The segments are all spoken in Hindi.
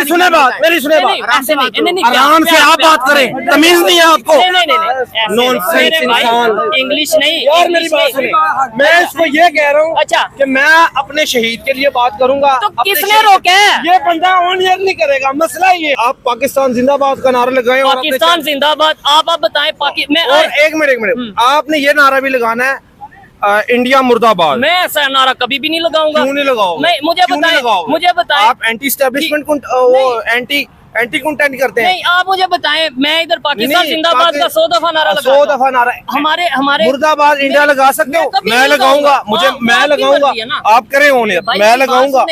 मेरी सुने बात, मेरी सुने बात, आराम से आप बात करें, तमीज नहीं है आपको। नॉनसेंस इंसान, इंग्लिश नहीं यार मेरी बात सुने, मैं इसको ये कह रहा हूँ अच्छा कि मैं अपने शहीद के लिए बात करूंगा। तो किसने रोका है? ये बंदा ऑन एयर नहीं करेगा, मसला ये। आप पाकिस्तान जिंदाबाद का नारा लगाए, पाकिस्तान जिंदाबाद, आप बताएं। और एक मिनट, आपने ये नारा भी लगाना है इंडिया मुर्दाबाद। मैं ऐसा नारा कभी भी नहीं लगाऊंगा। क्यों नहीं लगाओगे? मुझे बताएं आप एंटी स्टैब्लिशमेंट एंटी कंटेंट करते हैं। नहीं, आप मुझे बताएं, मैं इधर पाकिस्तान जिंदाबाद का 100 दफा नारा लगा, 100 दफा नारा। हमारे मुर्दाबाद इंडिया लगा सकते हो? मैं लगाऊंगा, मैं लगाऊंगा, आप करें होने, मैं लगाऊंगा,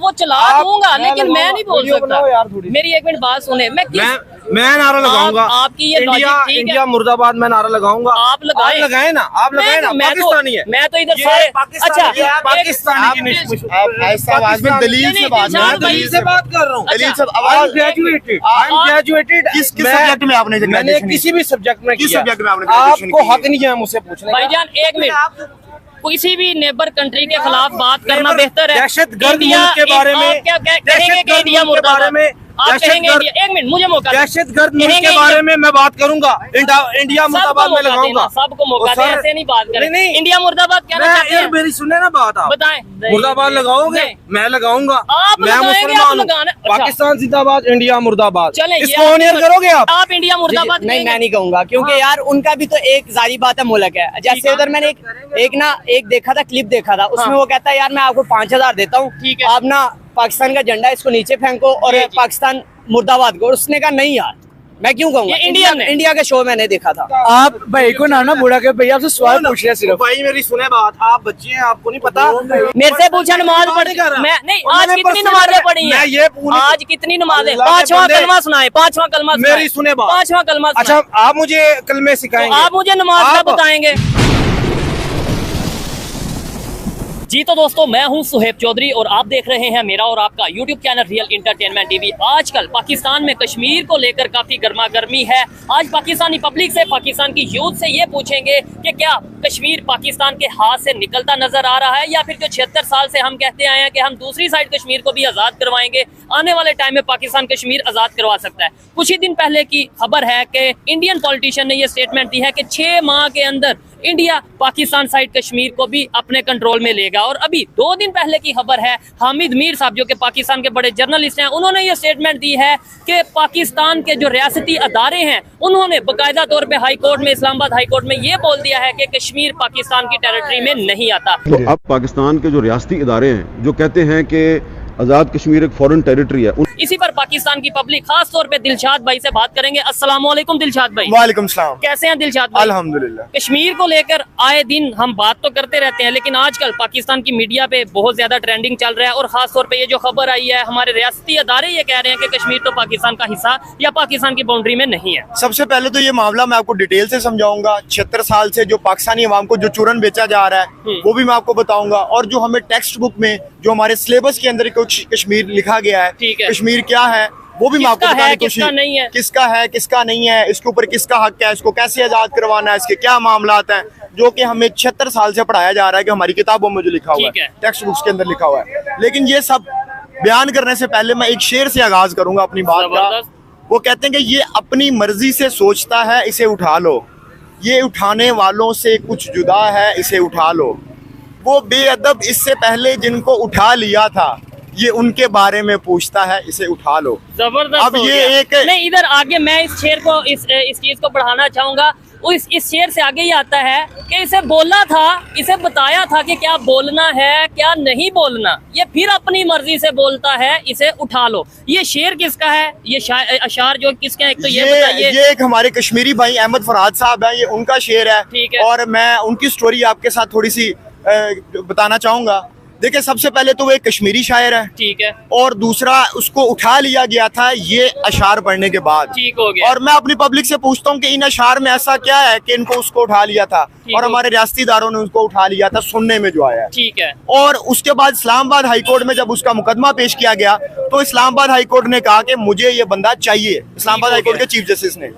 वो चला दूंगा, लेकिन मैं नहीं बोल सकता। मेरी एक मिनट बात सुने, मैं नारा लगाऊंगा। आपकी ये इंडिया मुर्दाबाद में नारा लगाऊंगा। आप लगाए ना, आप लगाए ना, पाकिस्तानी है। मैं तो इधर सारे अच्छा पाकिस्तानी दलील से बात कर रहा हूँ। ग्रेजुएटेड किस सब्जेक्ट में आपने? मैंने किसी भी सब्जेक्ट में, किस सब्जेक्ट में आपने? आपको हक नहीं है मुझसे पूछने। भाईजान एक मिनट, किसी भी नेबर कंट्री के खिलाफ बात करना बेहतर है। दहशतगर्द मुल्क के बारे में क्या कहेंगे कि इंडिया मुर्दाबाद में आप कहेंगे? एक मिनट मुझे मौका, दहशतगर्द मुल्क के बारे में मैं बात करूंगा। इंडिया मुर्दाबाद में लगाऊंगा, सबको मौका दें, ऐसे नहीं बात करें। नहीं, इंडिया मुर्दाबाद कहना चाहते हैं? मेरी सुने ना बात, आप बताएं। मुर्दाबाद लगाओगे? मैं लगाऊंगा, मैं मुसलमान हूँ। पाकिस्तान जिंदाबाद, इंडिया मुर्दाबाद। चले, इसको ऑन एयर करोगे आप? इंडिया मुर्दाबाद नहीं, मैं नहीं कहूंगा, क्योंकि यार उनका भी तो एक जारी बात है, मुल्क है। जैसे उधर मैंने एक देखा था, क्लिप देखा था, उसमें वो कहता है यार मैं आपको 5000 देता हूँ, आप ना पाकिस्तान का झंडा इसको नीचे फेंको और पाकिस्तान मुर्दाबाद को। उसने कहा नहीं यार, मैं क्यों कहूँगा। इंडिया के शो मैंने देखा था। आप भाई को ना बुढ़ा के भैया आपसे सवाल पूछ रहे सिर्फ। भाई मेरी सुने बात, आप बच्चे हैं, आपको नहीं पता। मेरे से पूछा नमाज पढ़ी मैं नहीं, आज कितनी नमाजें पढ़ी हैं? आज कितनी नमाजें? 5वां कलमा सुनाए, 5वां कलमा। मेरी सुने बात, 5वां कलमा। अच्छा आप मुझे कलमे सिखाएंगे? आप मुझे नमाज का बताएंगे? जी तो दोस्तों, मैं हूं सुहेब चौधरी और आप देख रहे हैं मेरा और आपका YouTube channel real entertainment TV. आजकल पाकिस्तान में कश्मीर को लेकर काफ़ी गर्मा गर्मी है। आज पाकिस्तानी पब्लिक से, पाकिस्तान की यूथ से ये पूछेंगे कि क्या कश्मीर पाकिस्तान के हाथ से निकलता नजर आ रहा है, या फिर जो 76 साल से हम कहते आए हैं कि हम दूसरी साइड कश्मीर को भी आज़ाद करवाएंगे, आने वाले टाइम में पाकिस्तान कश्मीर आज़ाद करवा सकता है। कुछ ही दिन पहले की खबर है कि इंडियन पॉलिटिशियन ने यह स्टेटमेंट दी है कि 6 माह के अंदर इंडिया पाकिस्तान साइड कश्मीर को भी अपने कंट्रोल में लेगा। और अभी 2 दिन पहले की खबर है, हामिद मीर साहब जो कि पाकिस्तान के बड़े जर्नलिस्ट हैं, उन्होंने ये स्टेटमेंट दी है कि पाकिस्तान के जो रियासती अदारे हैं उन्होंने बाकायदा तौर पे हाई कोर्ट में, इस्लामाबाद हाई कोर्ट में ये बोल दिया है कि कश्मीर पाकिस्तान की टेरिटरी में नहीं आता। तो अब पाकिस्तान के जो रियासती इदारे हैं जो कहते हैं कि आजाद कश्मीर एक फॉरेन टेरिटरी है, इसी पर पाकिस्तान की पब्लिक, खास तौर पे दिलशाद भाई से बात करेंगे। अस्सलाम वालेकुम दिलशाद भाई। वालेकुम सलाम। कैसे हैं दिलशाद भाई? अल्हम्दुलिल्लाह। कश्मीर को लेकर आए दिन हम बात तो करते रहते हैं, लेकिन आजकल पाकिस्तान की मीडिया पे बहुत ज्यादा ट्रेंडिंग चल रहा है। और खास तौर पे ये जो खबर आई है, हमारे रियासती अदारे ये कह रहे हैं कि कश्मीर तो पाकिस्तान का हिस्सा या पाकिस्तान की बाउंड्री में नहीं है। सबसे पहले तो ये मामला मैं आपको डिटेल से समझाऊंगा। 76 साल से जो पाकिस्तानी अवाम को जो चूरन बेचा जा रहा है वो भी मैं आपको बताऊंगा, और जो हमें टेक्स्ट बुक में, जो हमारे सिलेबस के अंदर कुछ कश्मीर लिखा गया है, कश्मीर क्या है वो भी मैं आपको बताने की कोशिश, किसका है किसका नहीं है, इसके ऊपर किसका हक है, इसको कैसे आजाद करवाना है, इसके क्या मामलात हैं, जो कि हमें 76 साल से पढ़ाया जा रहा है कि हमारी किताबों में जो लिखा हुआ है, टेक्स्ट बुक्स के अंदर लिखा हुआ है। लेकिन ये सब बयान करने से पहले मैं एक शेर से आगाज करूंगा अपनी बात का। वो कहते हैं कि ये अपनी मर्जी से सोचता है, इसे उठा लो, ये उठाने वालों से कुछ जुदा है, इसे उठा लो, वो बेअदब इससे पहले जिनको उठा लिया था, ये उनके बारे में पूछता है, इसे उठा लो। जबरदस्त। अब ये एक नहीं, इधर आगे मैं इस शेर को, इस चीज को बढ़ाना चाहूंगा। इस शेर से आगे ही आता है कि इसे बोला था, इसे बताया था कि क्या बोलना है क्या नहीं बोलना, ये फिर अपनी मर्जी से बोलता है, इसे उठा लो। ये शेर किसका है? ये अशार जो किसके हैं? एक तो ये बताइए। ये एक हमारे कश्मीरी भाई अहमद फरहाद साहब है, ये उनका शेर है। ठीक है। और मैं उनकी स्टोरी आपके साथ थोड़ी सी बताना चाहूंगा। देखिए, सबसे पहले तो वो एक कश्मीरी शायर है, ठीक है, और दूसरा उसको उठा लिया गया था ये अशार पढ़ने के बाद, ठीक हो गया। और मैं अपनी पब्लिक से पूछता हूँ कि इन अशार में ऐसा क्या है कि इनको उसको उठा लिया था, और हमारे रियासती इदारों ने उसको उठा लिया था, सुनने में जो आया है। ठीक है। और उसके बाद इस्लामाबाद हाई कोर्ट में जब उसका मुकदमा पेश किया गया तो इस्लामाबाद हाई कोर्ट ने कहा कि मुझे ये बंदा चाहिए, इस्लामाबाद हाई कोर्ट के चीफ जस्टिस ने।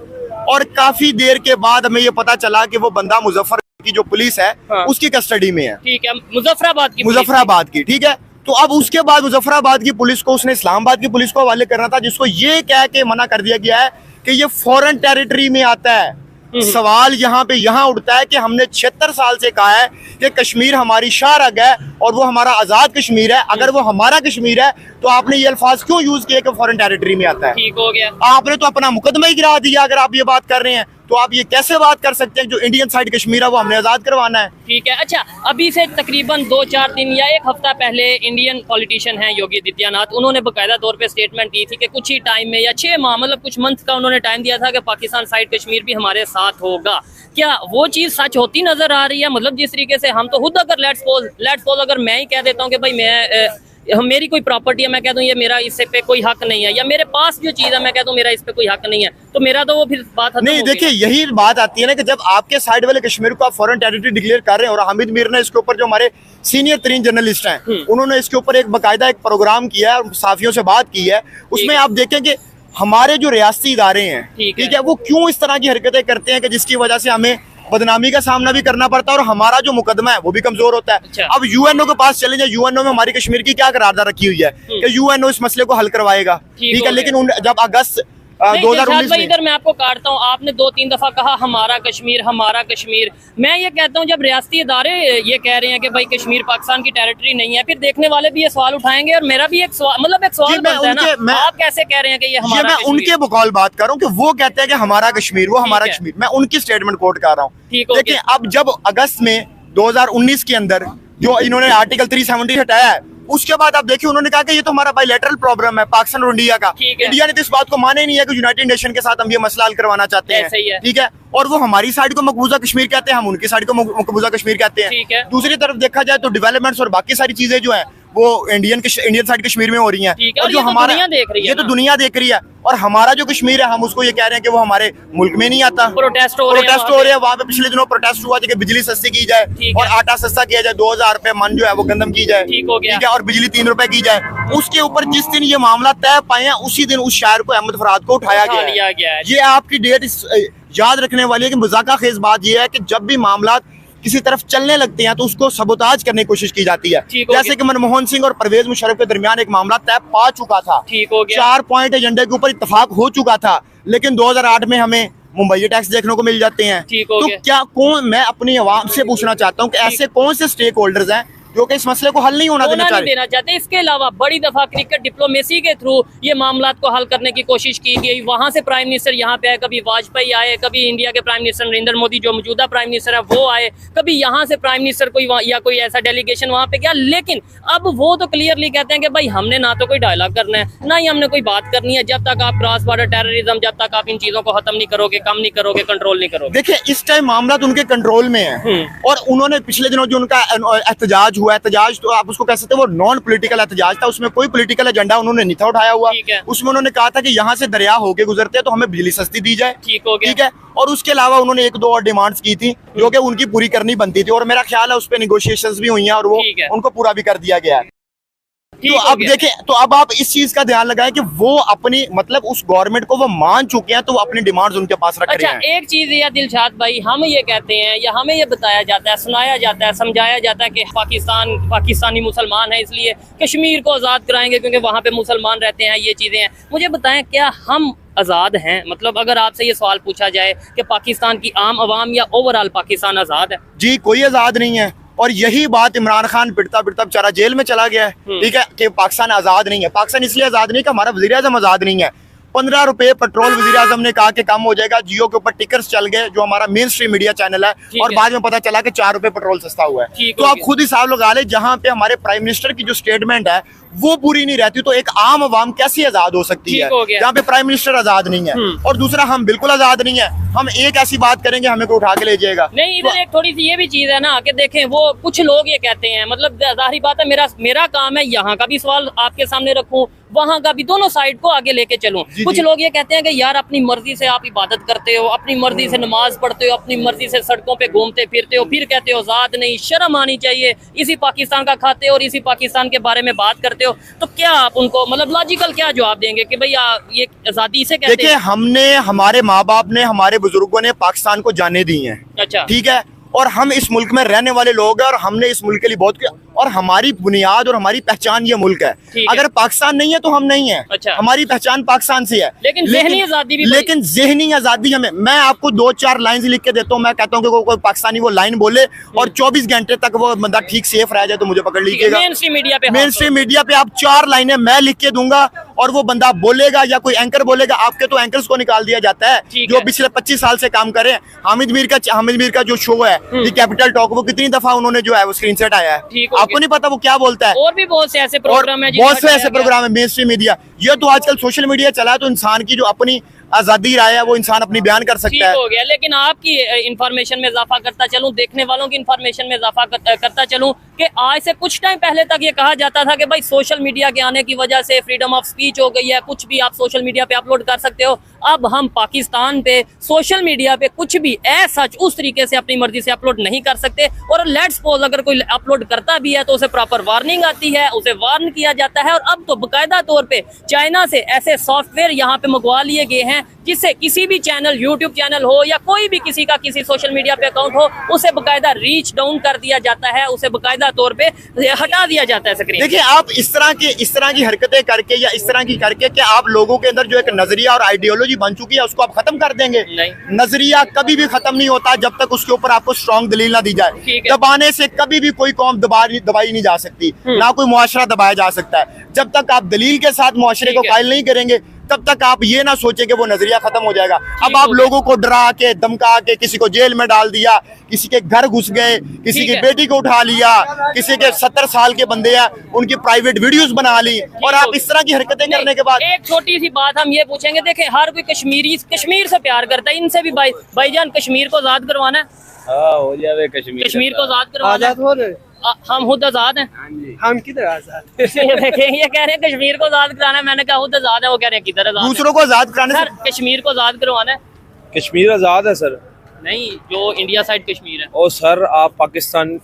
और काफी देर के बाद हमें ये पता चला कि वो बंदा मुजफ्फर की जो पुलिस है उसकी कस्टडी में है। ठीक है, मुजफ्फराबाद की, मुजफ्फराबाद की। ठीक है, तो अब उसके बाद मुजफ्फराबाद की पुलिस को उसने इस्लामाबाद की पुलिस को हवाले करना था, जिसको ये कह के मना कर दिया गया है कि ये फॉरेन टेरिटरी में आता है। सवाल यहाँ उठता है कि हमने 76 साल से कहा है कि कश्मीर हमारी शाहरग है और वो हमारा आजाद कश्मीर है। अगर वो हमारा कश्मीर है तो आपने ये अल्फाज क्यों यूज किए कि फॉरेन टेरिटरी में आता है? ठीक हो गया, आपने तो अपना मुकदमा ही गिरा दिया। अगर आप ये बात कर रहे हैं तो आप ये कैसे बात कर सकते हैं जो इंडियन साइड कश्मीर है वो हमने आजाद करवाना है? ठीक है। अच्छा, अभी से तकरीबन 2-4 दिन या एक हफ्ता पहले इंडियन पॉलिटिशियन हैं योगी आदित्यनाथ, उन्होंने बकायदा तौर पे स्टेटमेंट दी थी कि कुछ ही टाइम में या 6 माह मतलब कुछ मंथ का उन्होंने टाइम दिया था कि पाकिस्तान साइड कश्मीर भी हमारे साथ होगा। क्या वो चीज़ सच होती नजर आ रही है? मतलब जिस तरीके से हम तो खुद अगर लेट्स सपोज अगर मैं ही कह देता हूँ कि भाई मेरी कोई प्रॉपर्टी है, मैं कह दूं ये मेरा इससे पे कोई हक नहीं है, या मेरे पास जो चीज है मैं कह दूं मेरा इस पे कोई हक नहीं है, तो मेरा तो वो फिर बात नहीं। देखिए यही बात आती है ना कि जब आपके साइड वाले कश्मीर को आप फॉरेन टेरिटरी डिक्लेयर कर रहे हैं, और हामिद मीर ने इसके ऊपर जो हमारे सीनियर तरीन जर्नलिस्ट हैं उन्होंने इसके ऊपर एक बाकायदा एक प्रोग्राम किया है और साफियों से बात की है, उसमें आप देखें कि हमारे जो रियासती इदारे हैं, ठीक है, वो क्यों इस तरह की हरकतें करते हैं कि जिसकी वजह से हमें बदनामी का सामना भी करना पड़ता है और हमारा जो मुकदमा है वो भी कमजोर होता है। अच्छा। अब यूएनओ के पास चले जाए, यूएनओ में हमारी कश्मीर की क्या करारदाद रखी हुई है कि यूएनओ इस मसले को हल करवाएगा, ठीक है, लेकिन जब अगस्त 2019 में इधर मैं आपको काटता हूँ, आपने 2-3 दफा कहा हमारा कश्मीर। मैं ये कहता हूँ जब रियासती इदारे ये कह रहे हैं कि भाई कश्मीर पाकिस्तान की टेरिटरी नहीं है, फिर देखने वाले भी ये सवाल उठाएंगे और मेरा भी एक सवाल मतलब एक सवाल बनता है ना, आप कैसे कह रहे हैं कि ये हमारा मैं उनके बकौल बात कर रहा हूँ कि वो कहते हैं कि हमारा कश्मीर, वो हमारा कश्मीर, मैं उनकी स्टेटमेंट कोट कर रहा हूँ। देखिए अब जब अगस्त में 2019 के अंदर जो इन्होंने आर्टिकल 370 हटाया है, उसके बाद आप देखिए उन्होंने कहा कि ये तो हमारा बायलैटरल प्रॉब्लम है पाकिस्तान और इंडिया का। इंडिया ने तो इस बात को माने नहीं है कि यूनाइटेड नेशन के साथ हम ये मसला हल करवाना चाहते हैं, ठीक है, और वो हमारी साइड को मकबूजा कश्मीर कहते हैं, हम उनकी साइड को मकबूजा कश्मीर कहते हैं। दूसरी तरफ देखा जाए तो डेवलपमेंट्स और बाकी सारी चीजें जो है वो इंडियन साइड कश्मीर में हो रही हैं, और जो हमारा ये तो दुनिया देख रही है, और हमारा जो कश्मीर है हम उसको ये कह रहे हैं कि वो हमारे मुल्क में नहीं आता। प्रोटेस्ट हो रहे हैं वहाँ पे। पिछले दिनों प्रोटेस्ट हुआ कि बिजली सस्ती की जाए और आटा सस्ता किया जाए, 2000 रुपए मन जो है वो गंदम की जाए, ठीक है, और बिजली 3 रुपए की जाए। उसके ऊपर जिस दिन ये मामला तय पाए हैं उसी दिन उस शायर को अहमद फराद को उठाया गया है। ये आपकी डेट याद रखने वाली है कि मजाका खेज बात ये है कि जब भी मामला किसी तरफ चलने लगते हैं तो उसको सबोताज करने की कोशिश की जाती है। जैसे कि मनमोहन सिंह और परवेज मुशर्रफ के दरमियान एक मामला तय पा चुका था, 4 पॉइंट एजेंडे के ऊपर इत्तेफाक हो चुका था, लेकिन 2008 में हमें मुंबई टैक्स देखने को मिल जाते हैं। तो क्या मैं अपनी आवाम से पूछना चाहता हूँ कि ऐसे कौन से स्टेक होल्डर्स हैं जो कि इस मसले को हल नहीं होना देना चाहते? इसके अलावा बड़ी दफा क्रिकेट डिप्लोमेसी के थ्रू ये मामला को हल करने की कोशिश की गई। वहां से प्राइम मिनिस्टर यहाँ पे आए, कभी वाजपेयी आए, कभी इंडिया के प्राइम मिनिस्टर नरेंद्र मोदी जो मौजूदा प्राइम मिनिस्टर है वो आए, कभी यहाँ से प्राइम मिनिस्टर कोई ऐसा डेलीगेशन वहाँ पे गया। लेकिन अब वो तो क्लियरली कहते हैं कि भाई हमने ना तो कोई डायलॉग करना है, ना ही हमने कोई बात करनी है, जब तक आप क्रॉस बॉर्डर टेररिज्म, जब तक आप इन चीजों को खत्म नहीं करोगे, कम नहीं करोगे, कंट्रोल नहीं करोगे। देखिए इस टाइम मामला तो उनके कंट्रोल में है, और उन्होंने पिछले दिनों जो उनका एहतजाज हुआ, एहतजाज तो आप उसको कह सकते हैं वो नॉन पॉलिटिकल एहतजाज था, उसमें कोई पॉलिटिकल एजेंडा उन्होंने नहीं था उठाया हुआ। उसमें उन्होंने कहा था कि यहाँ से दरिया होके गुजरते हैं तो हमें बिजली सस्ती दी जाए, ठीक है, और उसके अलावा उन्होंने 1-2 और डिमांड्स की थी जो कि उनकी पूरी करनी बनती थी, और मेरा ख्याल है उस पर नेगोशिएशंस भी हुई हैं और वो उनको पूरा भी कर दिया गया है। तो अब देखें, तो अब आप इस चीज का ध्यान लगाएं कि वो अपनी मतलब उस गवर्नमेंट को वो मान चुके हैं, तो वो अपनी डिमांड्स उनके पास रख रहे हैं। अच्छा, एक चीज है दिलशाद भाई, हम ये कहते हैं या हमें ये बताया जाता है, सुनाया जाता है, समझाया जाता है कि पाकिस्तानी मुसलमान है इसलिए कश्मीर को आजाद कराएंगे क्योंकि वहाँ पे मुसलमान रहते हैं, ये चीजें हैं। मुझे बताएं क्या हम आजाद हैं? मतलब अगर आपसे ये सवाल पूछा जाए कि पाकिस्तान की आम आवाम या ओवरऑल पाकिस्तान आजाद है? जी कोई आजाद नहीं है, और यही बात इमरान खान पिटता पिटता बेचारा जेल में चला गया है, ठीक है, कि पाकिस्तान आजाद नहीं है। पाकिस्तान इसलिए आजाद नहीं कि हमारा वज़ीर आज़म आजाद नहीं है। 15 रुपए पेट्रोल वज़ीर आज़म ने कहा कि कम हो जाएगा, जियो के ऊपर टिकर्स चल गए जो हमारा मेन स्ट्रीम मीडिया चैनल है, और बाद में पता चला कि 4 रुपए पेट्रोल सस्ता हुआ है। तो आप खुद हिसाब लगा ले, जहाँ पे हमारे प्राइम मिनिस्टर की जो स्टेटमेंट है वो पूरी नहीं रहती तो एक आम आवाम कैसे आजाद हो सकती है जहाँ पे प्राइम मिनिस्टर आजाद नहीं है। और दूसरा हम बिल्कुल आजाद नहीं है, हम एक ऐसी बात करेंगे हमें को उठा के ले जाएगा। नहीं, इधर एक थोड़ी सी ये भी चीज है ना कि देखें, वो कुछ लोग ये कहते हैं, मतलब जाहिर बात है मेरा काम है यहाँ का भी सवाल आपके सामने रखूं, वहाँ का भी, दोनों साइड को आगे लेके चलूं। कुछ लोग ये कहते हैं कि यार अपनी मर्जी से आप इबादत करते हो, अपनी मर्जी से नमाज पढ़ते हो, अपनी मर्जी से सड़कों पे घूमते फिरते हो, फिर कहते हो आजाद नहीं, शर्म आनी चाहिए, इसी पाकिस्तान का खाते हो और इसी पाकिस्तान के बारे में बात करते हो। तो क्या आप उनको मतलब लॉजिकल क्या जवाब देंगे कि भैया ये आजादी से कहते हैं? देखिए हमने, हमारे माँ बाप ने, हमारे बुजुर्गों ने पाकिस्तान को जाने दी है, अच्छा, ठीक है, और हम इस मुल्क में रहने वाले लोग हैं और हमने इस मुल्क के लिए बहुत किया और हमारी बुनियाद और हमारी पहचान ये मुल्क है। अगर पाकिस्तान नहीं है तो हम नहीं है। अच्छा। हमारी पहचान पाकिस्तान से है, लेकिन ज़हनी आज़ादी भी लेकिन ज़हनी आज़ादी हमें, मैं आपको 2-4 लाइन लिख के देता हूँ, मैं कहता हूँ कि कोई पाकिस्तानी वो लाइन बोले और 24 घंटे तक वो बंदा ठीक सेफ रह जाए तो मुझे पकड़ लीजिएगा। मेन स्ट्रीम मीडिया पे आप 4 लाइनें मैं लिख के दूंगा और वो बंदा बोलेगा या कोई एंकर बोलेगा। आपके तो एंकर्स को निकाल दिया जाता है जो पिछले 25 साल से काम कर रहे हैं। हामिद मीर का जो शो है दी कैपिटल टॉक, वो कितनी दफा उन्होंने जो है वो स्क्रीन सेट आया है, आपको नहीं पता वो क्या बोलता है। और भी बहुत से ऐसे प्रोग्राम है, बहुत से ऐसे प्रोग्राम है मेन स्ट्रीम मीडिया। ये तो आजकल सोशल मीडिया चला है तो इंसान की जो अपनी आजादी राय है वो इंसान अपनी बयान कर सकता है। हो गया, लेकिन आपकी इंफॉर्मेशन में इजाफा करता चलूं, देखने वालों की इंफॉर्मेशन में इजाफा करता चलूं कि आज से कुछ टाइम पहले तक ये कहा जाता था कि भाई सोशल मीडिया के आने की वजह से फ्रीडम ऑफ स्पीच हो गई है, कुछ भी आप सोशल मीडिया पे अपलोड कर सकते हो। अब हम पाकिस्तान पे सोशल मीडिया पे कुछ भी सच उस तरीके से अपनी मर्जी से अपलोड नहीं कर सकते। और लेट्स सपोज अगर कोई अपलोड करता भी है तो उसे प्रॉपर वार्निंग आती है, उसे वार्न किया जाता है। और अब तो बाकायदा तौर पे चाइना से ऐसे सॉफ्टवेयर यहाँ पे मंगवा लिए गए हैं जिससे किसी भी चैनल, यूट्यूब चैनल हो या कोई भी किसी का किसी सोशल मीडिया पे अकाउंट हो, उसे बाकायदा रीच डाउन कर दिया जाता है, उसे बाकायदा तौर पे हटा दिया जाता है स्क्रीन। देखिए, आप इस तरह की हरकतें करके या इस तरह की करके कि आप लोगों के अंदर जो एक नजरिया और आइडियोलॉजी बन चुकी है उसको आप खत्म कर देंगे। नजरिया कभी भी खत्म नहीं होता जब तक उसके ऊपर आपको स्ट्रॉन्ग दलील ना दी जाए। दबाने से कभी भी कोई कौम दबाई नहीं जा सकती, ना कोई मुआशरा दबाया जा सकता है। जब तक आप दलील के साथ मुआशरे को कायल नहीं करेंगे तब तक आप ये ना सोचे कि वो नजरिया खत्म हो जाएगा। अब आप लोगों को डरा के, धमका के, किसी को जेल में डाल दिया, किसी के घर घुस गए, किसी की बेटी को उठा लिया, किसी के 70 साल के बंदे हैं उनकी प्राइवेट वीडियोस बना ली, और आप इस तरह की हरकतें करने के बाद एक छोटी सी बात हम ये पूछेंगे। देखें, हर कोई कश्मीर से प्यार करता है, इनसे भी भाईजान कश्मीर को आजाद करवाना है। हो जाए कश्मीर को आजाद करवाना है। हम खुद आजाद हैं। हम किधर आजाद? ये कह रहे हैं कश्मीर को आजाद कराना है, मैंने कहा खुद आजाद है, वो कह रहे हैं किधर आजाद? दूसरों को आजाद कराने सर, कश्मीर को आजाद करवाना है। कश्मीर आजाद है सर। नहीं, जो इंडिया साइड कश्मीर है। ओ सर, आप पाकिस्तान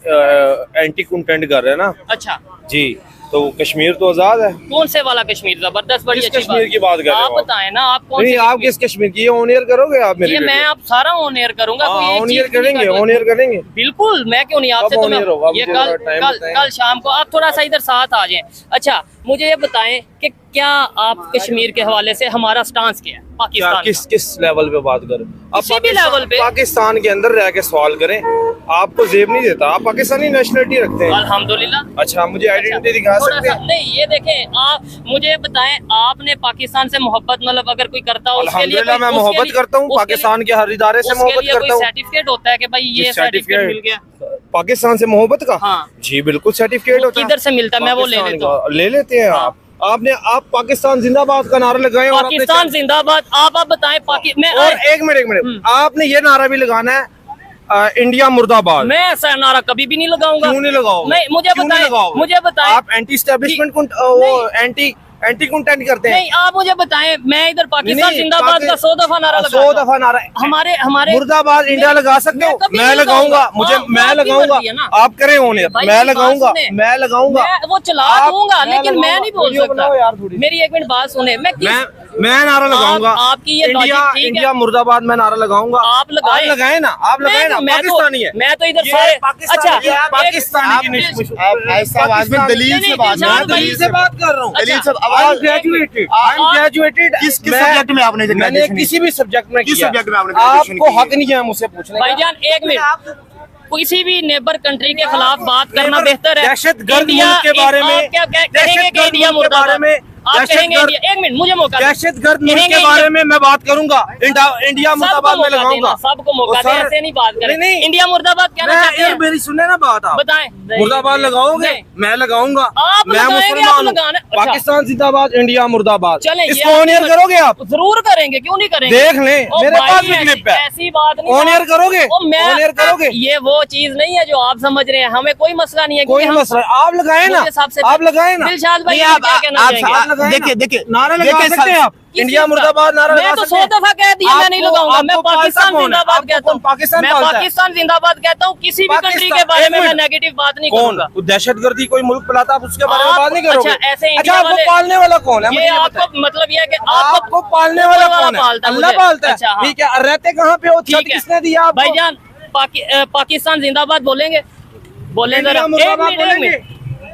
एंटी कंटेंट कर रहे हैं ना? अच्छा जी, तो कश्मीर तो आजाद है। कौन से वाला कश्मीर? जबरदस्त, बड़ी अच्छी कश्मीर की बात कर रहे हो आप बताएं ना, आप कौन नहीं, आप किस कश्मीर की ऑन एयर करोगे आप मेरी? ये मैं आप सारा ऑन एयर करूंगा। ऑन एयर करेंगे, ऑन एयर करेंगे बिल्कुल। मैं क्यों नहीं, आपसे तो मैं ये कल शाम को आप थोड़ा सा इधर साथ आ जाएं। अच्छा, मुझे ये बताएं कि क्या आप कश्मीर के हवाले से हमारा स्टांस क्या है पाकिस्तान? किस लेवल पे बात करें? आप किसी भी लेवल पे पाकिस्तान के अंदर रह के सवाल करें, आपको जेब नहीं देता। आप पाकिस्तानी नेशनलिटी रखते हैं? अल्हम्दुलिल्लाह। अच्छा, मुझे आइडेंटिटी दिखा सकते हैं? नहीं, ये देखें, आप मुझे बताएं, आपने पाकिस्तान से मोहब्बत, मतलब अगर कोई करता हो उसके लिए मैं मोहब्बत करता हूँ, पाकिस्तान के हर इदारे से मोहब्बत करता हूँ। सर्टिफिकेट होता है कि भाई ये सर्टिफिकेट मिल गया पाकिस्तान से मोहब्बत का? हाँ जी बिल्कुल, सर्टिफिकेट होता है। किधर से मिलता है? मैं वो ले लेता हूँ। ले लेते हैं आप। आप पाकिस्तान जिंदाबाद का नारा लगाए, पाकिस्तान जिंदाबाद। आप बताएं और एक मिनट आपने ये नारा भी लगाना है, इंडिया मुर्दाबाद। मैं ऐसा नारा कभी भी नहीं लगाऊंगा। क्यों नहीं लगाओगे? नहीं, मुझे बताएं आप एंटी एस्टेब्लिशमेंट एंटी कंटेंट करते हैं। नहीं, आप मुझे बताएं, मैं इधर पाकिस्तान जिंदाबाद का 100 दफा नारा लगा, 100 दफा नारा। हमारे मुर्दाबाद इंडिया लगा सकते हो? मैं लगाऊंगा, मैं लगाऊंगा। आप करें होने, मैं लगाऊंगा। वो चला दूंगा, लेकिन मैं नहीं बोल सकता। मेरी एक मिनट बात सुने। मैं नारा लगाऊंगा। आपकी ये इंडिया मुर्दाबाद में नारा लगाऊंगा। आप लगाए ना, पाकिस्तानी है। मैं तो इधर सारे अच्छा पाकिस्तानी दलील से बात कर रहा हूँ। किस सब्जेक्ट में आपने? मैंने किसी भी सब्जेक्ट में किस सब्जेक्ट में आपने? आपको हक नहीं है मुझसे पूछने का। भाईजान एक मिनट, किसी भी नेबर कंट्री के खिलाफ बात करना बेहतर है। दहशतगर्द मुल्क के बारे में क्या कहेंगे कि इंडिया मुर्दाबाद? आप कहेंगे एक मिनट, मुझे मौका दहशतगर्द मुल्क के बारे में मैं बात करूंगा। इंडिया मुर्दाबाद में लगाऊंगा। सबको मौका दें, ऐसे नहीं बात करें। इंडिया मुर्दाबाद कहना चाहते हैं? मेरी सुने ना बात, आप बताएं। मुर्दाबाद लगाओगे? मैं लगाऊंगा। मैं मुसलमान हूं। पाकिस्तान जिंदाबाद, इंडिया मुर्दाबाद। चले, इसको ऑन एयर करोगे आप? जरूर करेंगे, क्यों नहीं करेंगे? देख लें, मेरे पास भी क्लिप है। ऐसी बात नहीं। ऑन एयर करोगे? ऑन एयर करोगे? ये वो चीज नहीं है जो आप समझ रहे हैं। हमें कोई मसला नहीं है। कोई मसला? आप लगाए ना, आप लगाए ना। दिलशाद भाई, आप क्या कहना चाहेंगे? देखिए नारा लगा सकते हैं आप? इंडिया मुर्दाबाद नारा मैं तो 100 दफा कह दिया, मैं नहीं लगाऊंगा। मैं पाकिस्तान जिंदाबाद कहता हूँ। मैं पाकिस्तान जिंदाबाद कहता हूँ। किसी भी कंट्री के बारे में मैं नेगेटिव बात नहीं करूंगा। दहशतगर्दी कोई मुल्क फैलाता, आप उसके बारे में बात नहीं करोगे? अच्छा, ऐसे आपको पालने वाला कौन है? ये आपको मतलब ये है कि आपको पालने वाला कौन है? अल्लाह पालता है। ठीक है, रहते कहाँ पे हो? छत किसने दिया आपको? भाईजान पाकिस्तान जिंदाबाद बोलेंगे? बोलें जरा, एक मिनट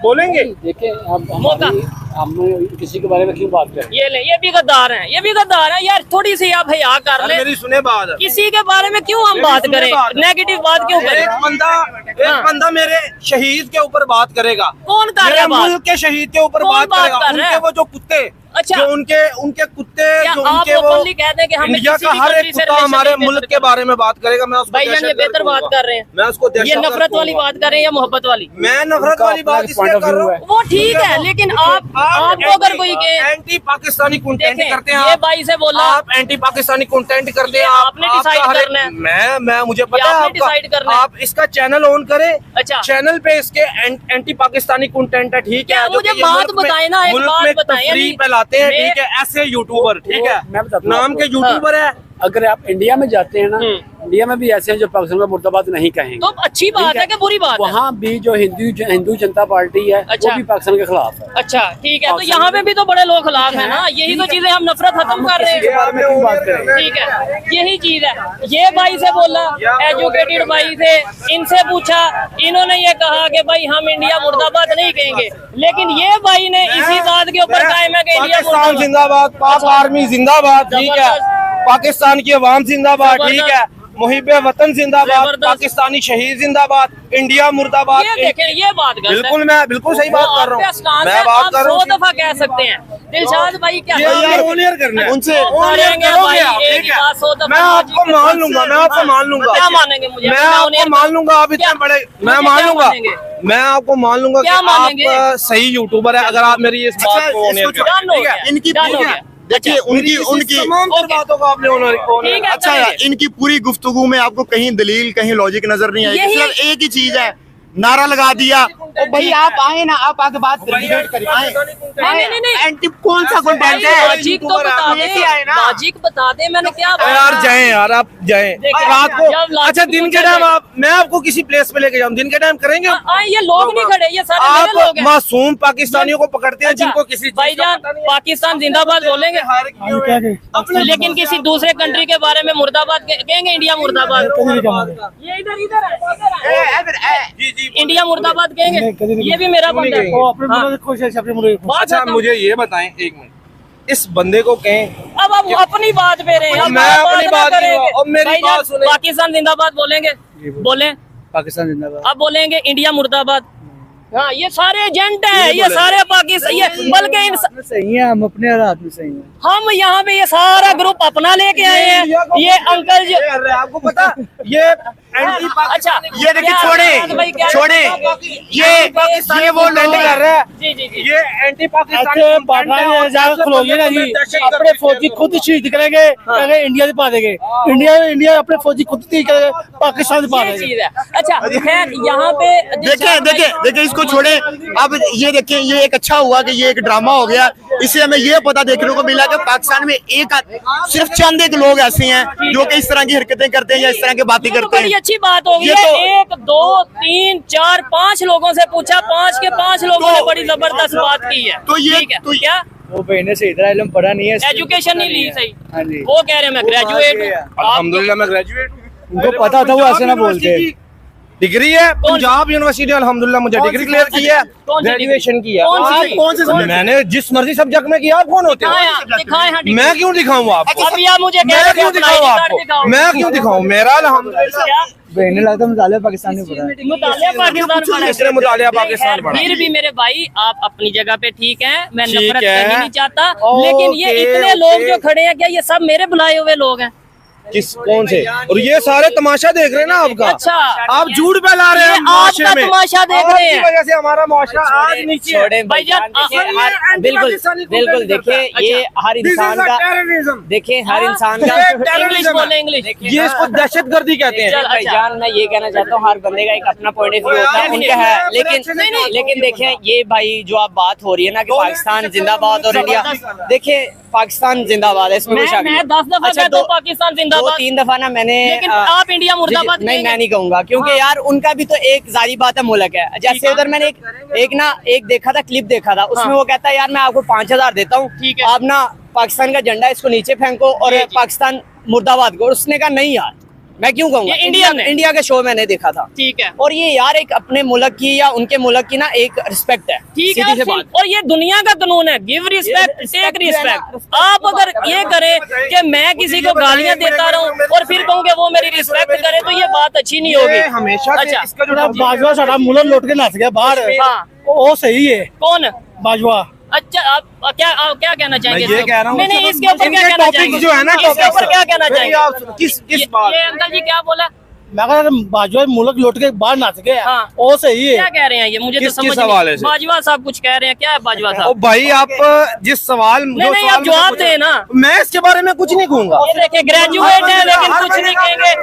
बोलेंगे। देखिए मौका हम किसी के बारे में क्यों बात करें? ये भी गद्दार हैं, ये भी गद्दार हैं यार, थोड़ी सी आप हया कर ले। मेरी सुने बात, किसी के बारे में क्यों हम बात करें, नेगेटिव बात क्यों करें? एक बंदा मेरे शहीद के ऊपर बात करेगा, कौन कर रहा मेरे है बात? मुल्क के शहीद के ऊपर कौन बात बात करेगा। कर रहा है? उनके वो जो कुत्ते, अच्छा। जो उनके कुत्ते, क्या जो आप उनके वो openly कहते हैं कि हमें इंडिया किसी का भी हर country एक से कुत्ता relation हमारे नहीं मुल्क बेहतर के बारे में बात करेगा। मैं उसको भाईजान ये दहशतगर्द बेहतर बात कहूंगा। कर रहे हैं, मैं उसको ये दहशतगर्द नफरत वाली कहूंगा। बात कर रहे हैं या मोहब्बत वाली? मैं नफरत वाली बात इसलिए कर रहा हूँ, वो ठीक है, लेकिन आपको अगर कोई कहे एंटी पाकिस्तानी कंटेंट देखें, करते हैं ये आप, भाई से बोला आप एंटी पाकिस्तानी कंटेंट करते हैं। ये आपने decide आपका हर एक- करना है। मैं मुझे पता है आपने decide करना आपका। है। आप इसका चैनल ऑन करें, अच्छा। चैनल पे इसके एंटी पाकिस्तानी कंटेंट है, ठीक क्या है। जो मुझे कि ये बात मुल्क में- बताएं ना, एक मुल्क बात में बताएं, तफरीह यानी फैलाते हैं, मैं- ठीक है। ऐसे यूट्यूबर, ठीक है, मैं बताता हूँ नाम के आपको। यूट्यूबर है। अगर आप इंडिया में जाते हैं ना, इंडिया में भी ऐसे हैं जो पाकिस्तान का मुर्दाबाद नहीं कहेंगे। तो अच्छी बात है कि बुरी बात है? वहाँ भी जो हिंदू जनता पार्टी है अच्छा। वो भी पाकिस्तान के खिलाफ है। अच्छा ठीक है, तो यहाँ पे भी तो बड़े लोग खिलाफ है ना, यही तो चीजें हम नफरत खत्म कर रहे इसके हैं। बारे में क्यों बात करें? ठीक है, यही चीज है। ये भाई से बोला, एजुकेटेड भाई थे, इनसे पूछा, इन्होंने ये कहा कि भाई हम इंडिया मुर्दाबाद नहीं कहेंगे, लेकिन ये भाई ने इसी बात के ऊपर कायम है कि इंडिया पाकिस्तान मुर्दाबाद। जिंदाबाद, पाक आर्मी जिंदाबाद, ठीक है। पाकिस्तान की अवाम जिंदाबाद, ठीक है। मुहिबे वतन जिंदाबाद, जबरदस्त। पाकिस्तानी शहीद जिंदाबाद, इंडिया मुर्दाबाद। ये देखें, ये बात गलत है। बिल्कुल, मैं बिल्कुल सही बात कर रहा हूँ। मैं बात कर रहा हूँ 100 दफा कह सकते हैं। दिलशाद भाई क्या यार ऑनियर करना है, उनसे ऑनियर करेंगे करोगे भाई, आप, एक ठीक ही बात 100 है। दफा मैं आपको बाजी मान के लूंगा, साथ। मैं आपको मान लूंगा। क्या मानेंगे मुझे? मैं ऑनियर आपको मान लूंगा, आप इतने क्या? बड़े, मैं मुझे मान क्या लूंगा, मानेंगे? मैं आपको मान लूंगा क्या कि मानेंगे? आप सही यूट्यूबर है अगर आप मेरी इस बात को ऑनियर इसको करें, डन हो ठीक है। गया, इनकी डन हो पूरी- गया। देखिए उनकी तमाम तर बातों को आपने ऑनर ठीक है, अच्छा करेंगे। इनकी पूरी गुफ्तगू में आपको कहीं दलील, कहीं लॉजिक नजर नहीं आएगी। यही- सिर्फ एक ही चीज है, नारा लगा दिया। ओ भाई आप आए ना, आप आके बात करें, डिबेट करें, आए। नहीं। एंटी कौन सा कंटेंट है? लॉजिक तो बता दे, लॉजिक बता दे, मैंने क्या यार जाएं, यार आप जाएं देखिए, रात को। जब लास्ट अच्छा दिन के टाइम आप, मैं आपको किसी प्लेस पे लेके जाऊं, दिन के टाइम करेंगे? ये लोग नहीं खड़े, ये सारे मेरे लोग आप हैं। मासूम पाकिस्तानियों को पकड़ते हैं अच्छा, जिनको किसी चीज़ का भाईजान पता नहीं है। पाकिस्तान जिंदाबाद बोलेंगे, लेकिन किसी दूसरे कंट्री के बारे में मुर्दाबाद कहेंगे, इंडिया मुर्दाबाद। ये इधर है। जी जी इंडिया मुर्दाबाद कहेंगे, ये भी मेरा बंदा है। बात अच्छा बताओ। मुझे ये बताएं एक मिनट, इस बंदे को कहें। अब आप अपनी बात पे रहे हैं, अब मैं आप अपनी ना बात नहीं करेंगे। हुआ, अब मेरी भाईजान, बात सुने। पाकिस्तान जिंदाबाद बोलेंगे, बोलें। पाकिस्तान जिंदाबाद। अब बोलेंगे इंडिया मुर्दाबाद। हाँ, ये सारे एजेंट है, ये सारे पाकिस्तान, ये बल्कि सही है, हम अपने हालात में सही हैं। हम यहाँ पे ये सारा ग्रुप अपना लेके आए हैं। ये अंकल जो अरे आपको पता ये एंटी अच्छा, ये देखिए, क्या- भाई, क्या- छोड़े ये वो कंटेंट कर रहा है। जी जी जी। ये एंटी पाकिस्तानी ऐसे खलोगे ना जी, अपने फौजी खुद ही शहीद करेंगे, कहेंगे इंडिया से पा देंगे, इंडिया अपने फौजी खुद ही करेंगे, पाकिस्तान से पा ये देंगे। चीज है। अच्छा खैर, यहाँ पे देखिए इसको छोड़े। अब ये देखें, ये एक अच्छा हुआ कि ये एक ड्रामा हो गया। इससे हमें ये पता देखने को मिला कि पाकिस्तान में सिर्फ चंद एक लोग ऐसे हैं जो कि इस तरह की हरकतें करते हैं या इस तरह की बातें ये तो करते बड़ी हैं। अच्छी बात हो गई ये है। तो- 1 2 3 4 5 लोगों से पूछा, 5 के 5 लोगों ने बड़ी जबरदस्त बात की है। तो ये- ठीक है, तो- क्या वो बहने से इधर इल्म पढ़ा नहीं है, एजुकेशन नहीं ली सही? हाँ जी। वो कह रहे हैं मैं ग्रेजुएट हूँ। अल्हम्दुलिल्लाह मैं ग्रेजुएट हूँ। उनको पता था, वो ऐसे ना बोलते। डिग्री है पंजाब यूनिवर्सिटी, अल्हम्दुलिल्लाह मुझे डिग्री क्लियर की है, कौन सी डिग्री? ग्रेजुएशन की है। कौन सी आप डिग्री? कौन से सब्जेक्ट? मैंने जिस मर्जी सब्जेक्ट में किया। आप कौन होते दिखाएं हो? हाँ, दिखाएं हाँ, मैं क्यों दिखाऊं आपको? अब या मुझे कह मैं रहे क्यों थे दिखाऊं अपना ID आपको? दिखाओ। मैं क्यों दिखाऊं? मेरा अल्हम्दुलिल्लाह क्या बहने लगता मुताले पाकिस्तान में पढ़ा है। मुतालिया पाकिस्तान पढ़ा है। इसने मुतालिया पाकिस्तान पढ़ा। फिर भी मेरे भाई आप अपनी जगह पे ठीक हैं, मैं ठीक नफरत है। करनी नहीं चाहता, ओके, लेकिन ये इतने लोग ओके। जो खड़े हैं, क्या ये सब मेरे बुलाए हुए लोग हैं? किस कौन से? और ये सारे तमाशा देख रहे हैं ना आपका। अच्छा, आप झूठ फैला रहे ये हैं मुआशरे आपका में। तमाशा देख रहे हैं। आपकी वजह से हमारा मुआशरा आज नीचे है। छोड़े भाईजान, बिल्कुल बिल्कुल। देखिए ये हर इंसान का, देखिए हर इंसान का इंग्लिश बोले, इंग्लिश। ये इसको दहशतगर्दी कहते हैं। चल, भाईजान मैं ये कहना चाहता हूँ, हर बंदे का एक अपना पॉइंट ऑफ व्यू होता है, उनका है। लेकिन देखिए ये भाई जो आप बात हो रही है ना कि पाकिस्तान जिंदाबाद और इंडिया, देखिए पाकिस्तान जिंदाबाद है, इसमें कोई शक मैं 10 दफा अच्छा, कहता हूँ पाकिस्तान जिंदाबाद, 2-3 दफा ना मैंने लेकिन आप इंडिया मुर्दाबाद नहीं, कहेंगे। मैं नहीं कहूंगा, क्योंकि यार उनका भी तो एक जारी बात है, मुल्क है। जैसे उधर मैंने एक देखा था, क्लिप देखा था, उसमें वो कहता है यार मैं आपको 5000 देता हूँ, ठीक है। आप ना पाकिस्तान का झंडा इसको नीचे फेंको और जी, जी। पाकिस्तान मुर्दाबाद को। उसने कहा नहीं यार, मैं क्यों कहूँगा, ये इंडियन है। इंडिया के शो मैंने देखा था। ठीक है, और ये यार एक अपने मुल्क की या उनके मुल्क की ना एक रिस्पेक्ट है, ठीक सीधी है। सी बात। और ये दुनिया का कानून है, गिव रिस्पेक्ट टेक रिस्पेक्ट। आप अगर ये करें कि मैं किसी को गालियां देता रहूं और फिर कहूँ कि वो मेरी रिस्पेक्ट करे, तो ये बात अच्छी नहीं होगी। हमेशा से अच्छा, इसका जो बाजवा साडा मुलर लौट के नस गया बाहर, हाँ। वो सही है कौन? बाजवा। अच्छा, आप क्या कहना चाहेंगे? मैं ये कह रहा हूँ, नहीं, इसके ऊपर क्या कहना टॉपिक चाहेंगे? जो है ना, इसके ऊपर क्या कहना मेरी चाहेंगे? आप किस बात? ये अंकल जी क्या बोला? मैं कह रहा बाजवा मुलक लौट के बाहर नस गया, हाँ। वो सही क्या है। कह रहे हैं ये? मुझे तो किस समझ हवाले नहीं। से? बाजवा साहब कुछ कह रहे हैं, क्या है बाजवा ओ साहब? भाई, आप जिस सवाल नहीं, आप जवाब दें ना। मैं इसके बारे में कुछ नहीं कहूँगा। ये देखिए ग्रेजुएट है लेकिन कुछ नहीं कहेंगे।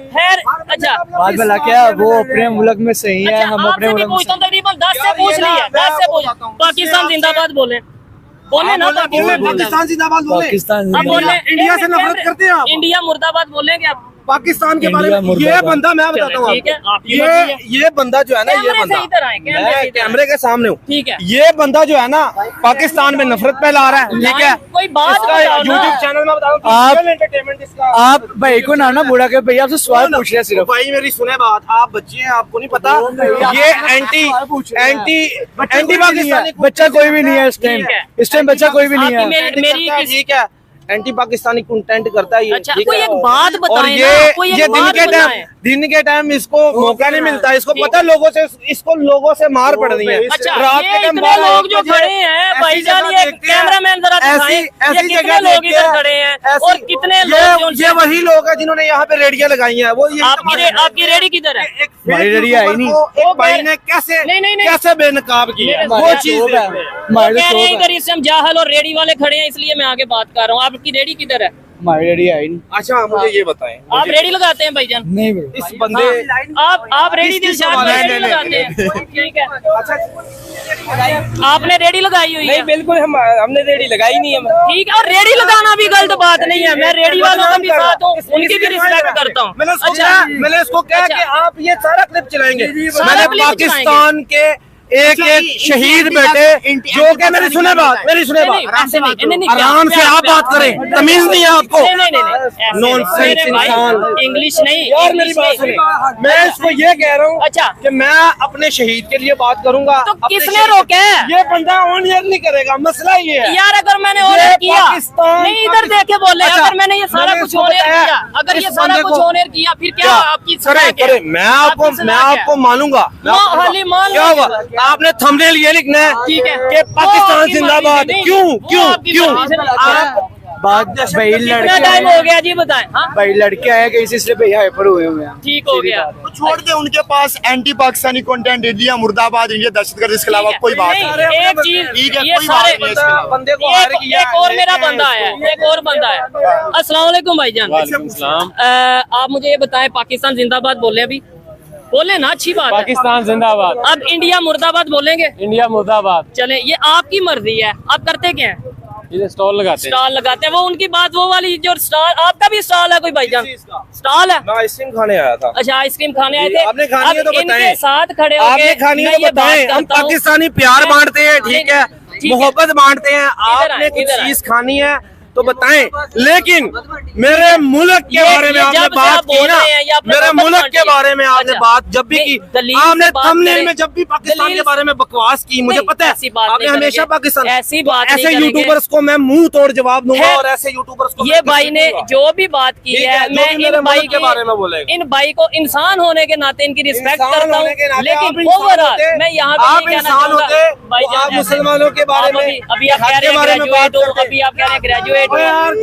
खैर अच्छा, बात भला क्या, वो अपने मुल्क में सही है, अच्छा, हम अपने आपसे भी मुल्क में पूछता हूँ, तकरीबन 10 से पूछ लिया, 10 से पूछ। पाकिस्तान जिंदाबाद बोले ना, पाकिस्तान जिंदाबाद बोले। पाकिस्तान आप बोले इंडिया से नफरत करते हैं आप? इंडिया मुर्दाबाद बोलेंगे आप? पाकिस्तान के बारे में ये बंदा मैं बताता हूँ ठीक है, आपको। आपकी मर्जी है। ये बंदा जो है ना, ये कैमरे से बंदा, इधर आए, कैमरे से मैं इधर कैमरे के सामने हूँ। ठीक है। ये बंदा जो है ना, पाकिस्तान में नफरत फैला रहा है, ठीक है। कोई बात इसका बताओ ना। यूट्यूब चैनल में बता दूं, आप- Physical entertainment इसका। आप भाई को ना बुरा के भैया आपसे सवाल पूछ रहे हैं सिर्फ। भाई मेरी सुने बात, आप बच्चे हैं, आपको नहीं पता ये एंटी पाकिस्तानी बच्चा कोई भी नहीं है इस टाइम, ठीक है। इस टाइम बच्चा कोई भी नहीं आपकी है। मेरी किस- ठीक है, एंटी पाकिस्तानी कंटेंट करता है ये। अच्छा, ठीक कोई है। एक बात और बताएं ये ना, कोई एक ये बात बताएं। दिन के टाइम इसको मौका नहीं मिलता, इसको पता लोगों से, इसको लोगों से मार पड़ रही है। अच्छा, रात ये के टाइम इतने 12 लोग जो बजे खड़े हैं ऐसी भाईजान, जगह ये देखते हैं। कैमरामैन जरा दिखाएं, ये ऐसी कितने जगह लोग देखते इधर हैं। खड़े हैं ऐसी- और कितने लोग जो ये वही लोग हैं जिन्होंने यहाँ पे रेडियां लगाई हैं। वो ये आपकी रेडी किधर है? हमारी रेडी आई नहीं। एक भाई ने कैसे नहीं। कैसे बेनकाब किया, मेरे वो साथ चीज वो देखते हैं। वो कह रहे हैं इधर इस टाइम जाहल और रेडी वाले खड़े हैं, इसलिए मैं आगे बात कर रहा हूँ। आपकी रेडी किधर है? हमारी रेडी आई नहीं। अच्छा, मुझे ये बताएं, आप रेडी लगाते हैं भाईजान? नहीं भाई, इस बंदे आप रेडी दिलशाद में रेडी लगाते हैं? ठीक है। आपने रेडी लगाई हुई है? बिल्कुल हमने रेडी लगाई नहीं है। ठीक है, और रेडी लगाना भी गलत बात नहीं है। मैं रेडी वालों का भी साथ हूँ, उनकी भी रिस्पेक्ट करता हूँ। मैंने इसको कहा अच्छा। कि आप ये सारा क्लिप चलाएंगे। सारा मैंने क्लिप पाकिस्तान के एक शहीद बेटे जो कि मेरी सुने बात ऐसे नहीं, आराम से आप बात करें, तमीज नहीं है आपको। नहीं। नॉनसेंस इंसान। इंग्लिश नहीं, यार मेरी इंग्लिश बात नहीं। सुनिए, मैं इसको ये कह रहा हूँ अच्छा, कि मैं अपने शहीद के लिए बात करूंगा। तो अपने किसने शहीद- रोका है? ये बंदा ऑनियर नहीं करेगा, मसला ये है। यार अगर मैंने ऑनर किया, पाकिस्तान- नहीं इधर देखे बोले, अच्छा, अगर मैंने ये सारा मैंने कुछ इसको ऑनर बताया, किया, अगर ये इस सारा बंदे कुछ को- ऑनर किया, फिर क्या आपकी सजा क्या? करे मैं आपको मानूंगा। मान क्या होगा? आपने थंबनेल ये लिखना है ठीक है कि पाकिस्तान आपकी जिंदाबाद। मर्जी से क्यों नहीं, क्यों वो आपकी क्यों मर्जी से नहीं। आप बात भाई कितना लड़के टाइम हो गया जी बताएं? हाँ, भाई लड़के आए कि इसी से भैया हाइपर हुए हुए हैं। ठीक हो गया। तो छोड़ दे, उनके पास एंटी पाकिस्तानी कंटेंट, इंडिया मुर्दाबाद, इंडिया दहशतगर्द, इसके अलावा कोई बात नहीं, नहीं। एक चीज ठीक है, ये कोई बात सारे नहीं है इसके अलावा। बंदे को हायर किया, एक और मेरा बंदा है, एक और बंदा है। अस्सलाम वालेकुम भाईजान। आप मुझे ये बताएं, पाकिस्तान जिंदाबाद बोले अभी? बोले ना, अच्छी बात है। पाकिस्तान जिंदाबाद, अब इंडिया मुर्दाबाद बोलेंगे? इंडिया मुर्दाबाद। चले, ये आपकी मर्जी है, आप करते क्या हैं? ये स्टॉल लगाते हैं। स्टॉल लगाते हैं, वो उनकी बात, वो वाली जो स्टॉल, आपका भी स्टॉल है कोई भाईजान? स्टॉल है? मैं आइसक्रीम खाने आया था। अच्छा, आइसक्रीम खाने आए थे? आपने खानी है अब तो बताएं। इनके साथ खड़े होके आपने खानी मैं है ये तो बताएं। बात हम करता हूं। पाकिस्तानी प्यार बांटते हैं, ठीक है, ठीक है। मोहब्बत बांटते हैं। इधर आपने आए, कुछ इधर आए। चीज खानी है तो बताएं, लेकिन मेरे मुल्क के बारे में ये आपने जब बात आप की बोल ना, रहे हैं, ये आपने मेरे मोहब्बत मुल्क बांटी के है। बारे में आपने अच्छा, बात जब भी की, दलील से आपने बात थंबनेल करें। में जब भी पाकिस्तान दलील के बारे में बकवास की, मुझे नहीं, पता है ऐसी बात आपने नहीं हमेशा करेंगे। पाकिस्तान, ऐसी बात नहीं ऐसे करेंगे। यूट्यूबर्स को मैं मुंह तोड़ जवाब दूंगा, खैर, और ऐसे यूट्यूबर्स को ये मैं भाई ने दूंगा। जो भी बात की ठीक है, है, जो मैं भी मेरे इन भाई मुल्क के बारे में बोलेगा। इन भाई को इंसान होने के नाते इनकी रिस्पेक्ट इंसान करता होने के हूँ, नाते आप लेकिन इंसान ओवरऑल होते, मैं यहाँ पे आप ये कहना इंसान चाहूंगा, होते, भाईजान, तो आप मुसलमानों के बारे में, अभी आप कह हक के रहे हैं बारे में बात ग्रेजुएट हो, करते। अभी आप कह रहे हैं ग्रेजुएट हो। यार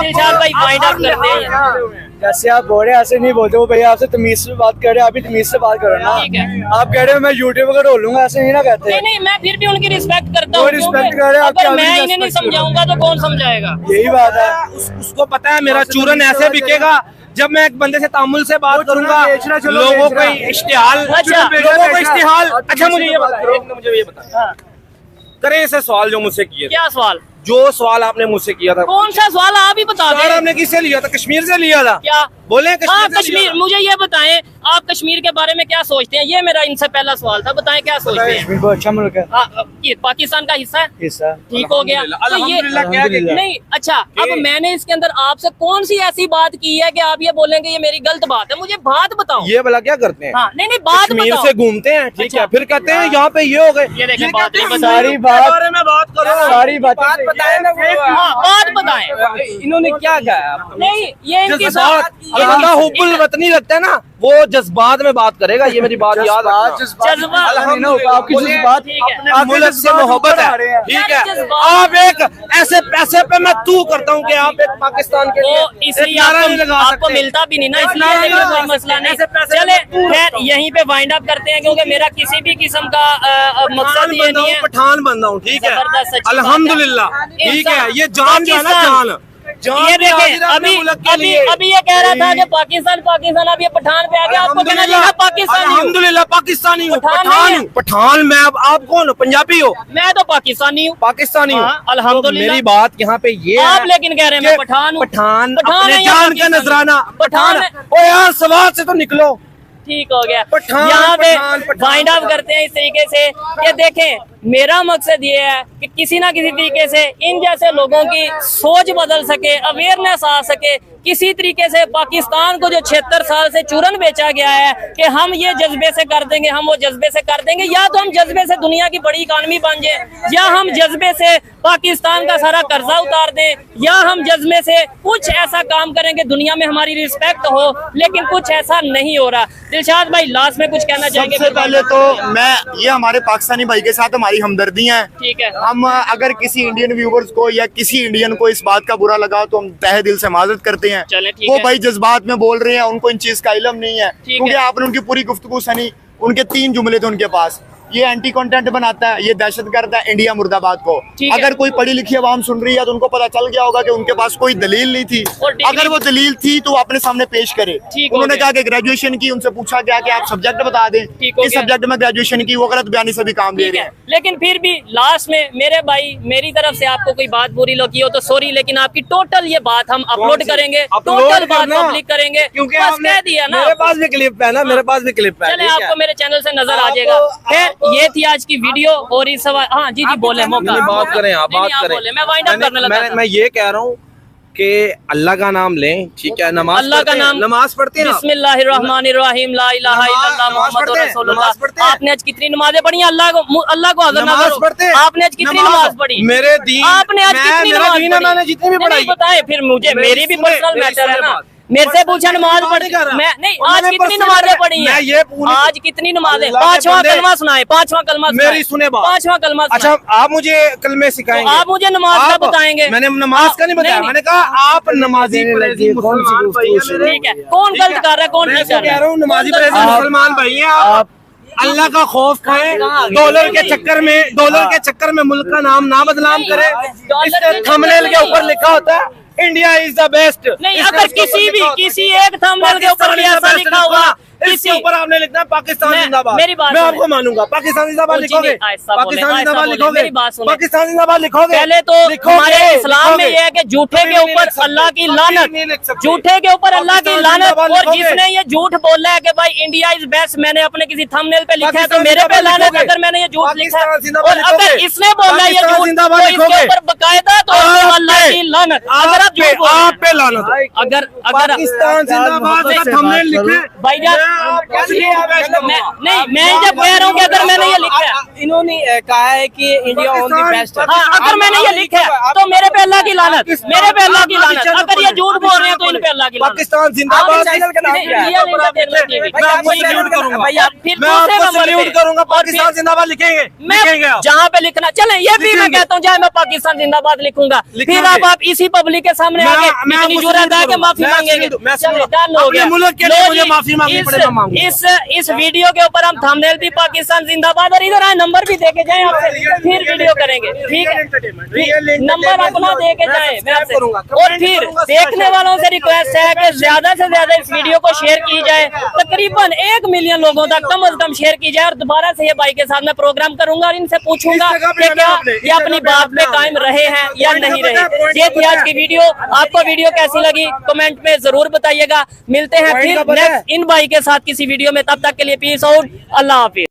दिलशाद भाई फाइंड आउट करते हैं। जैसे आप बोल रहे हैं ऐसे नहीं बोलते, वो भैया आपसे तमीज से बात कर रहे हैं, आप भी तमीज से बात करो ना। ठीक है। आप कह रहे हो मैं यूट्यूब वगैरह ढोलूंगा, ऐसे नहीं ना कहते। नहीं नहीं, मैं फिर भी उनकी रिस्पेक्ट करता वो हूँ, रिस्पेक्ट क्योंकि कर रहे हैं, आप अगर क्या मैं भी इन्हें नहीं रिस्पेक्ट समझाऊंगा तो कौन समझाएगा? यही बात है। उसको पता है मेरा चूरन ऐसे बिकेगा, जब मैं एक बंदे से तामुल से बात करूंगा, लोगों को इश्तिहाल, अच्छा, लोगों को इश्तिहाल। अच्छा मुझे ये बता, करें ऐसे सवाल जो मुझसे किए थे। क्या सवाल? जो सवाल आपने मुझसे किया था, कौन सा सवाल आप ही बता सवाल दें। आपने किससे लिया था? कश्मीर से लिया था। क्या? बोले हाँ, कश्मीर से लिया कश्मीर। था। मुझे ये बताएं, आप कश्मीर के बारे में क्या सोचते हैं? ये मेरा इनसे पहला सवाल था, बताएं क्या सोचते हैं? कश्मीर बहुत अच्छा मुल्क है, ये पाकिस्तान का हिस्सा है, हिस्सा ठीक हो गया। तो ये नहीं, अच्छा अब मैंने इसके अंदर आपसे कौन सी ऐसी बात की है कि आप ये बोलेंगे ये मेरी गलत बात है? मुझे बात बताओ। ये भला क्या करते हैं? हाँ, नहीं नहीं, बात कश्मीर बताओ। से घूमते हैं, ठीक अच्छा। है, फिर कहते हैं यहाँ पे ये हो गए। ये देखें, बात नहीं बताई। सारी बात बारे में बात करो, सारी बात बताए ना। हाँ, बात बताएं। इन्होंने क्या कहा? नहीं, ये इनकी जज्बात, ये बंदा हुब्बुल वतनी लगता है ना, वो जज्बात में बात करेगा। ये मेरी बात याद रखना। जज्बा आपकी जज्बात अपने मुल्क से मोहब्बत है, ठीक है। आप एक ऐसे पैसे पे मैं तू करता हूँ कि आप एक पाकिस्तान के लिए वो इसलिए एक नारा नहीं लगा आपको सकते। मिलता भी नहीं ना, इसलिए नहीं, कोई मसला नहीं। ऐसे पैसे चले खैर यहीं पे वाइंड अप करते हैं, क्योंकि मेरा किसी भी किस्म का मकसद ये नहीं है। पठान बंदा हूँ, ठीक है, जबरदस्त, अच्छी बात है। अल्हम्दुलिल्लाह, ठीक है। ये जान जो है ना, जान ये देखें, अभी ये कह रहा था कि पाकिस्तान अब ये पठान पे आ गया, आपको कहना चाहिए पाकिस्तानी हूँ। अल्हम्दुलिल्लाह पाकिस्तानी हूँ, पठान पठान नहीं हूँ, पठान। मैं अब आप कौन हो? पंजाबी हो? मैं तो पाकिस्तानी हूँ, पाकिस्तानी हूँ, हाँ, अल्हम्दुलिल्लाह। मेरी बात यहाँ पे ये आप है, लेकिन कह रहे हैं मैं पठान हूँ। पठान पठान अपने है या जान का पाकिस्तानी? नजराना पठान है। ओ यार, सवाल से तो निकलो। ठीक हो गया। पठान, यहाँ पे पठान, पठान। फाइंड आउट करते हैं इस तरीके से कि देखें, मेरा मकसद ये है कि किसी ना किसी तरीके से इन जैसे लोगों की सोच बदल सके, अवेयरनेस आ सके, किसी तरीके से पाकिस्तान को जो 76 साल से चूरन बेचा गया है कि हम ये जज्बे से कर देंगे, हम वो जज्बे से कर देंगे, या तो हम जज्बे से दुनिया की बड़ी इकानमी बन जाए, या हम जज्बे से पाकिस्तान का सारा कर्जा उतार दें, या हम जज्बे से कुछ ऐसा काम करेंगे दुनिया में हमारी रिस्पेक्ट हो, लेकिन कुछ ऐसा नहीं हो रहा। दिलशाद भाई लास्ट में कुछ कहना चाहेंगे? सबसे पहले तो मैं ये हमारे पाकिस्तानी भाई के साथ हमारी हमदर्दियां हैं। ठीक है। हम अगर किसी इंडियन व्यूवर्स को या किसी इंडियन को इस बात का बुरा लगा तो हम तहे दिल से माजरत करते हैं। चलें, ठीक वो है। भाई जज्बात में बोल रहे हैं, उनको इन चीज का इल्म नहीं है, क्योंकि है। आपने उनकी पूरी गुफ्तगू सुनी। उनके 3 जुमले थे उनके पास, ये एंटी कंटेंट बनाता है, ये दहशतगर्द है, इंडिया मुर्दाबाद को। ठीक है। अगर कोई पढ़ी लिखी आवाम सुन रही है तो उनको पता चल गया होगा कि उनके पास कोई दलील नहीं थी। और डिग्री- अगर वो दलील थी तो वो अपने सामने पेश करे। ठीक हो उन्होंने गया। कहा कि ग्रेजुएशन की, उनसे पूछा गया कि आप सब्जेक्ट बता दें, ठीक हो किस गया। सब्जेक्ट में ग्रेजुएशन की, वो गलत बयानी से भी काम ले ठीक रहे है, हैं। लेकिन फिर भी लास्ट में मेरे भाई, मेरी तरफ से आपको कोई बात बुरी लगी हो तो सॉरी, लेकिन आपकी टोटल ये बात हम अपलोड करेंगे, टोटल बात पब्लिक करेंगे, क्योंकि बस हमने कह दिया ना। मेरे पास भी क्लिप है ना, मेरे पास भी क्लिप है। चले, ठीक है? आपको मेरे चैनल से नजर आ जाएगा। खैर ये थी आज की वीडियो, और इस सवाल, हाँ जी जी बोले, मौका नहीं, बात करें आप, नहीं, बात नहीं, आप करें। बोले, मैं वाइंड अप करने लगा था। मैं ये कह रहा हूँ कि अल्लाह का नाम लें, ठीक है, नमाज अल्लाह का पढ़ते हैं, नाम, नमाज पढ़ते हैं आप? बिस्मिल्लाहिर्रहमानिर्रहीम, ला इलाहा इल्लल्लाह मुहम्मदुर रसूलुल्लाह। नमाज पढ़ते हैं? आपने आज कितनी नमाजें पढ़ी? अल्लाह को हाज़िर ना नमाज करो। पढ़ते हैं? आपने आज कितनी नमाज पढ़ी? मेरे दीन, आपने आज कितनी मेरा नमाज दीन है, पढ़ी? मैंने जितनी भी नहीं, पढ़ाई। नहीं, बताएं फिर मुझे, मेरी भी पर्सनल मैटर है ना। मेरे से पूछा नमाज पढ़ी, मैं नहीं, आज कितनी नमाजें पढ़ी हैं? मैं ये पूरी आज कितनी नमाजें? अल्लाह के 5वां बंदे, कलमा सुनाए, 5वां कलमा सुनाए। मेरी सुने बात। 5वां कलमा अच्छा, सुनाए। आप मुझे कलमे सिखाएंगे? तो आप मुझे नमाज का आप- बताएंगे। मैंने नमाज का नहीं बताया, नहीं, मैंने कहा आप नमाजी परहेजी मुसलमान भाई हैं मेरे। ठीक है, कौन ठीक है? गलत कर रहा है, कौन मैं ठीक तो कर रहा कह है? रहा हूँ नमाजी कौन गलत परहेजी कर रहा है? मुसलमान भाई हैं आप। अल्लाह का खौफ खाएं, डॉलर के चक्कर में, डॉलर के चक्कर में मुल्क का नाम ना बदनाम करें। इसके थंबनेल के ऊपर लिखा होता है इंडिया इज द बेस्ट। नहीं, अगर किसी एक थंबनेल के ऊपर भी ऐसा लिखा हुआ, इसके ऊपर आपने लिखना है पाकिस्तान मैं- जिंदाबाद। मेरी बात मैं सुने। आपको मानूंगा, पाकिस्तान जिंदाबाद जी, लिखोगे, नहीं, आहिस्ता बोले, पाकिस्तान आहिस्ता जिंदाबाद बोले, लिखोगे, मेरी बात सुने। पाकिस्तान जिंदाबाद लिखोगे। पहले तो लिखोगे, हमारे इस्लाम में लिखोगे। ये है कि झूठे कभी के नहीं ऊपर लिख सकते, अल्लाह की कभी लानत, नहीं लिख सकते। झूठे के ऊपर अल्लाह की पाकिस्तान लानत। जिंदाबाद और लिखोगे। जिसने ये झूठ बोला है कि भाई इंडिया इज बेस्ट, मैंने अपने किसी थंबनेल पे लिखा है तो पाकिस्तान मेरे पे जिंदाबाद लानत। लिखोगे। अगर मैंने ये झूठ लिखा है, पाकिस्तान जिंदाबाद और अगर लिखोगे। इसने बोला है ये पाकिस्तान झूठ, जिंदाबाद तो इसके लिखोगे। ऊपर बकायदा तौर पे अल्लाह की लानत। अगर आप झूठ बोल रहे हैं, आप पे लानत हो। अगर पाकिस्तान जिंदाबाद का थंबनेल लिखे भाईजान, मैं जब कह रहा हूँ कि अगर मैंने ये लिखा है, इन्होंने कहा है कि इंडिया ऑन द बेस्ट है। हाँ, अगर मैंने ये लिखा है तो मेरे पे अल्लाह की लानत, मेरे पे अल्लाह की लानत। अगर ये झूठ बोल रहे हैं तो इन पे अल्लाह की लानत। पाकिस्तान जिंदाबाद। चैनल का नाम क्या है? Real entertainment TV. मैं आपको सल्यूट करूंगा, भैया, फिर मैं दूसरे आपको नंबर सल्यूट पे- करूंगा। और पाकिस्तान फिर- जिंदाबाद लिखेंगे, लिखेंगे मैं आप। जहाँ पे लिखना, चले ये भी मैं लिखेंगे। कहता हूँ, चाहे मैं पाकिस्तान जिंदाबाद लिखूंगा, फिर लिखेंगे। आप इसी पब्लिक के सामने मैं- आके मैं इतनी आपको जुर्रत सल्यूट है कि करूंगा। माफी मैं मांगेंगे। सल्यूट- मैं चले, सल्यूट- डन हो अपने गया। मुल्क के लिए लो मुझे जी, माफी मांगनी पड़े, मैं मांगूंगा। इस वीडियो के ऊपर हम थंबनेल भी पाकिस्तान जिंदाबाद, और इधर आए नंबर भी देके जाए आपसे, फिर वीडियो करेंगे। ठीक है, नंबर अपना दे के जाए मैं आपसे। और फिर देखने वालों से रिक्वेस्ट है कि ज्यादा से ज्यादा इस वीडियो को शेयर की जाए, तकरीबन 1 मिलियन लोगों तक कम से कम शेयर की जाए, और दोबारा से ये भाई के साथ मैं प्रोग्राम करूंगा और इनसे पूछूंगा कि क्या ये अपनी बात पे कायम रहे हैं या नहीं रहे। ये थी आज की वीडियो। आपको वीडियो कैसी लगी कमेंट में जरूर बताइएगा। मिलते हैं फिर नेक्स्ट इन भाई के साथ किसी वीडियो में, तब तक के लिए पीस आउट, अल्लाह हाफिज।